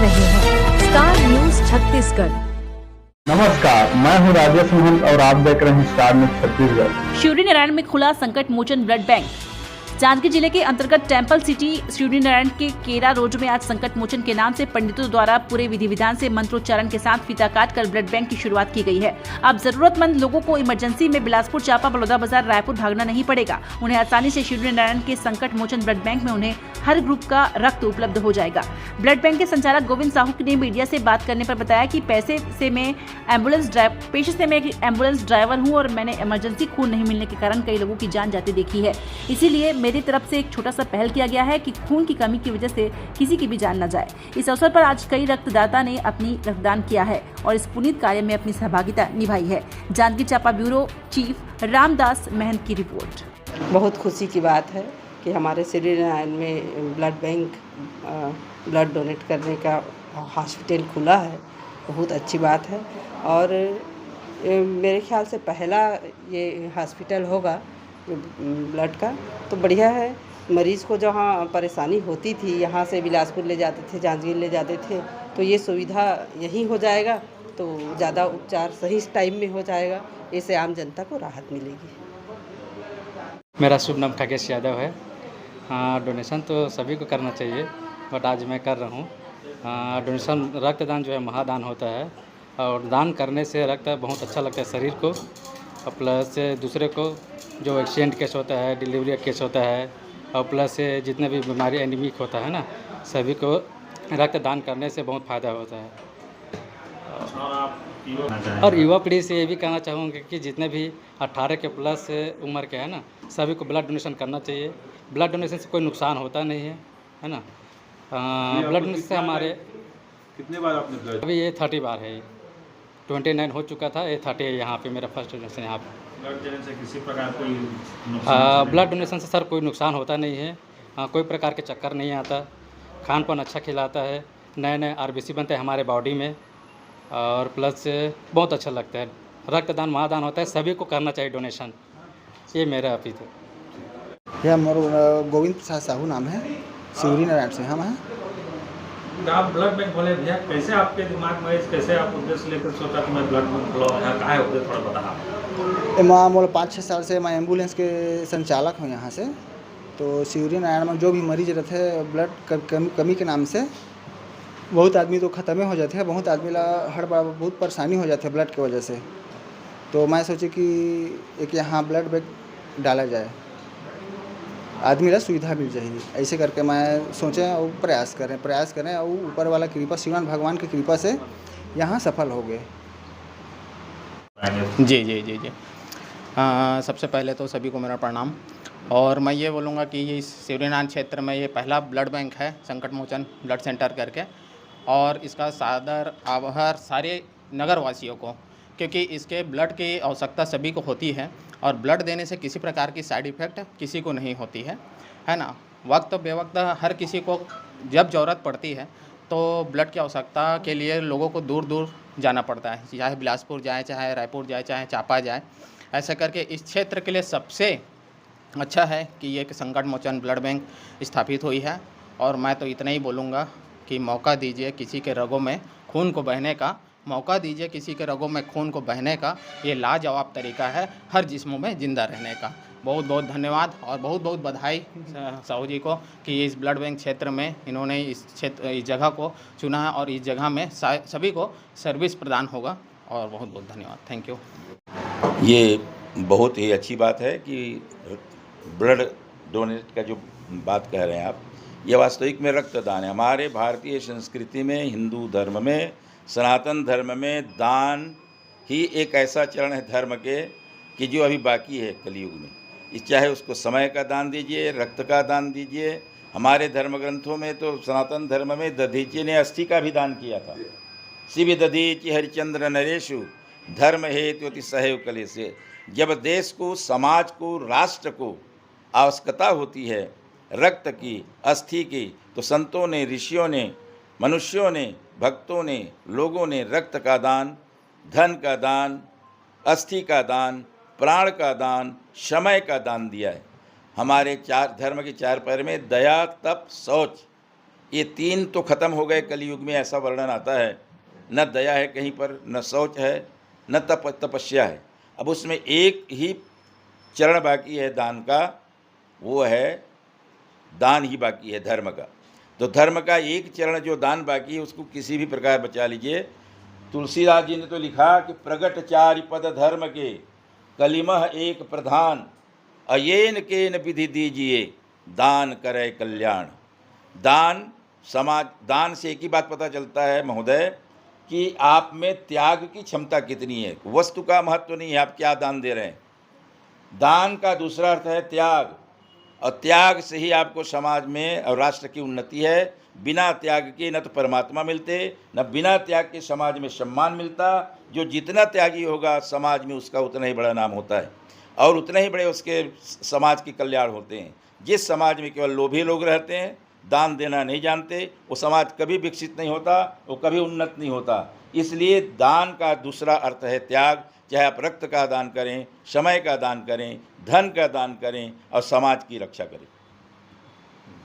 रहे हैं star news Chhattisgarh. नमस्कार, मैं हूं राजेश महंत और आप देख रहे हैं स्टार न्यूज छत्तीसगढ़। शिवरी नारायण में खुला संकट मोचन ब्लड बैंक। जांजगीर जिले के अंतर्गत टेम्पल सिटी शिवरी नारायण के केरा रोड में आज संकट मोचन के नाम से पंडितों द्वारा पूरे विधि विधान से मंत्रोच्चारण के साथ फीता काट कर ब्लड बैंक की शुरुआत की गई है। अब जरूरतमंद लोगों को इमरजेंसी में बिलासपुर, चांपा, बलौदा बाजार, रायपुर भागना नहीं पड़ेगा। उन्हें आसानी से शिवरी नारायण के संकट मोचन ब्लड बैंक में उन्हें हर ग्रुप का रक्त उपलब्ध हो जाएगा। ब्लड बैंक के संचालक गोविंद साहू ने मीडिया से बात करने पर बताया कि पेशे से मैं एक एम्बुलेंस ड्राइवर हूं और मैंने इमरजेंसी खून नहीं मिलने के कारण कई लोगों की जान जाती देखी है। इसीलिए मेरी तरफ से एक छोटा सा पहल किया गया है कि खून की कमी की वजह से किसी की भी जान न जाए। इस अवसर पर आज कई रक्तदाता ने अपनी रक्तदान किया है और इस पुनीत कार्य में अपनी सहभागिता निभाई है। जांजगीर चांपा ब्यूरो चीफ रामदास महंत की रिपोर्ट। बहुत खुशी की बात है कि हमारे शिवरी नारायण में ब्लड बैंक ब्लड डोनेट करने का हॉस्पिटल खुला है। बहुत अच्छी बात है और मेरे ख्याल से पहला ये हॉस्पिटल होगा ब्लड का, तो बढ़िया है। मरीज़ को जहाँ परेशानी होती थी, यहाँ से बिलासपुर ले जाते थे, जांजगीर ले जाते थे, तो ये सुविधा यहीं हो जाएगा तो ज़्यादा उपचार सही टाइम में हो जाएगा। इससे आम जनता को राहत मिलेगी। मेरा शुभ नाम खगेश यादव है। डोनेशन तो सभी को करना चाहिए, बट आज मैं कर रहा हूँ। डोनेशन रक्तदान जो है महादान होता है और दान करने से रक्त बहुत अच्छा लगता है शरीर को, और प्लस दूसरे को जो एक्सीडेंट केस होता है, डिलीवरी केस होता है, और प्लस जितने भी बीमारी एनीमिक होता है ना, सभी को रक्तदान करने से बहुत फ़ायदा होता है। और युवा पीढ़ी से ये भी कहना चाहूँगा कि जितने भी 18 के प्लस उम्र के हैं ना, सभी को ब्लड डोनेशन करना चाहिए। ब्लड डोनेशन से कोई नुकसान होता नहीं है ना। ब्लड डोनेशन से हमारे कितने बार आपने ब्लड? अभी ये 30 बार है। 29 हो चुका था, ये 30 है यहाँ पे मेरा फर्स्ट डोनेशन यहाँ पे। ब्लड देने से किसी प्रकार कोई नुकसान? ब्लड डोनेशन से सर कोई नुकसान होता नहीं है। कोई प्रकार के चक्कर नहीं आता। खान पान अच्छा खिलाता है, नए आरबीसी बनते हैं हमारे बॉडी में, और प्लस बहुत अच्छा लगता है। रक्तदान महादान होता है, सभी को करना चाहिए डोनेशन। ये मेरा अपील है। यह हमारा गोविंद साहू नाम है, शिवरी नारायण से हम हैं। आप ब्लड बैंक बोले भैया, कैसे आपके दिमाग में कैसे आप उद्देश्य लेकर सोचा कि मैं ब्लड बैंक खोला है? कहाँ है उद्देश्य, थोड़ा बता। मैं 5-6 साल से मैं एम्बुलेंस के संचालक हूँ यहाँ से। तो शिवरी नारायण में जो भी मरीज रहते हैं ब्लड कमी के नाम से, बहुत आदमी तो ख़त्म हो जाते हैं, बहुत आदमी ला हर बार बहुत परेशानी हो जाती है ब्लड की वजह से। तो मैं सोचे कि एक यहाँ ब्लड बैंक डाला जाए, आदमी ला सुविधा मिल जाएगी। ऐसे करके मैं सोचे और प्रयास करें और ऊपर वाला कृपा, शिवान भगवान की कृपा से यहाँ सफल हो गए। जी। सबसे पहले तो सभी को मेरा प्रणाम। और मैं ये बोलूँगा कि ये शिवरी नारायण क्षेत्र में ये पहला ब्लड बैंक है, संकट मोचन ब्लड सेंटर करके, और इसका सादर आभार सारे नगर वासियों को, क्योंकि इसके ब्लड की आवश्यकता सभी को होती है और ब्लड देने से किसी प्रकार की साइड इफ़ेक्ट किसी को नहीं होती है ना। वक्त बेवक्त हर किसी को जब ज़रूरत पड़ती है तो ब्लड की आवश्यकता के लिए लोगों को दूर दूर जाना पड़ता है, चाहे बिलासपुर जाए, चाहे रायपुर जाए, चाहे चांपा जाए। ऐसा करके इस क्षेत्र के लिए सबसे अच्छा है कि ये संकट मोचन ब्लड बैंक स्थापित हुई है। और मैं तो इतना ही बोलूँगा कि मौका दीजिए किसी के रगों में खून को बहने का, मौका दीजिए किसी के रगों में खून को बहने का। ये लाजवाब तरीका है हर जिस्मों में ज़िंदा रहने का। बहुत बहुत धन्यवाद और बहुत बहुत बधाई साहू जी को कि इस ब्लड बैंक क्षेत्र में इन्होंने इस जगह को चुना है और इस जगह में सभी को सर्विस प्रदान होगा। और बहुत बहुत धन्यवाद, थैंक यू। ये बहुत ही अच्छी बात है कि ब्लड डोनेट का जो बात कह रहे हैं आप, ये वास्तविक में रक्तदान है। हमारे भारतीय संस्कृति में, हिंदू धर्म में, सनातन धर्म में दान ही एक ऐसा चरण है धर्म के कि जो अभी बाकी है कलयुग में। चाहे उसको समय का दान दीजिए, रक्त का दान दीजिए। हमारे धर्म ग्रंथों में तो सनातन धर्म में दधीची ने अस्थि का भी दान किया था। शिव दधीचि हरिचंद्र नरेशु धर्म हेतु अति सहैव कलेशे। जब देश को, समाज को, राष्ट्र को आवश्यकता होती है रक्त की, अस्थि की, तो संतों ने, ऋषियों ने, मनुष्यों ने, भक्तों ने, लोगों ने रक्त का दान, धन का दान, अस्थि का दान, प्राण का दान, समय का दान दिया है। हमारे धर्म के 4 पैर में दया, तप, शौच, ये 3 तो खत्म हो गए कलयुग में, ऐसा वर्णन आता है। न दया है कहीं पर, न शौच है, न तपस्या है। अब उसमें एक ही चरण बाकी है दान का, वो है दान ही बाकी है धर्म का। तो धर्म का एक चरण जो दान बाकी है उसको किसी भी प्रकार बचा लीजिए। तुलसीदास जी ने तो लिखा कि प्रगट चारि पद धर्म के, कलिमह एक प्रधान, अयेन केन विधि दीजिए, दान करे कल्याण। दान समाज, दान से एक ही बात पता चलता है महोदय कि आप में त्याग की क्षमता कितनी है। वस्तु का महत्व नहीं है आप क्या दान दे रहे हैं। दान का दूसरा अर्थ है त्याग, और त्याग से ही आपको समाज में और राष्ट्र की उन्नति है। बिना त्याग के न तो परमात्मा मिलते, न बिना त्याग के समाज में सम्मान मिलता। जो जितना त्यागी होगा समाज में उसका उतना ही बड़ा नाम होता है, और उतने ही बड़े उसके समाज के कल्याण होते हैं। जिस समाज में केवल लोभी लोग रहते हैं, दान देना नहीं जानते, वो समाज कभी विकसित नहीं होता, वो कभी उन्नत नहीं होता। इसलिए दान का दूसरा अर्थ है त्याग। चाहे आप रक्त का दान करें, समय का दान करें, धन का दान करें और समाज की रक्षा करें।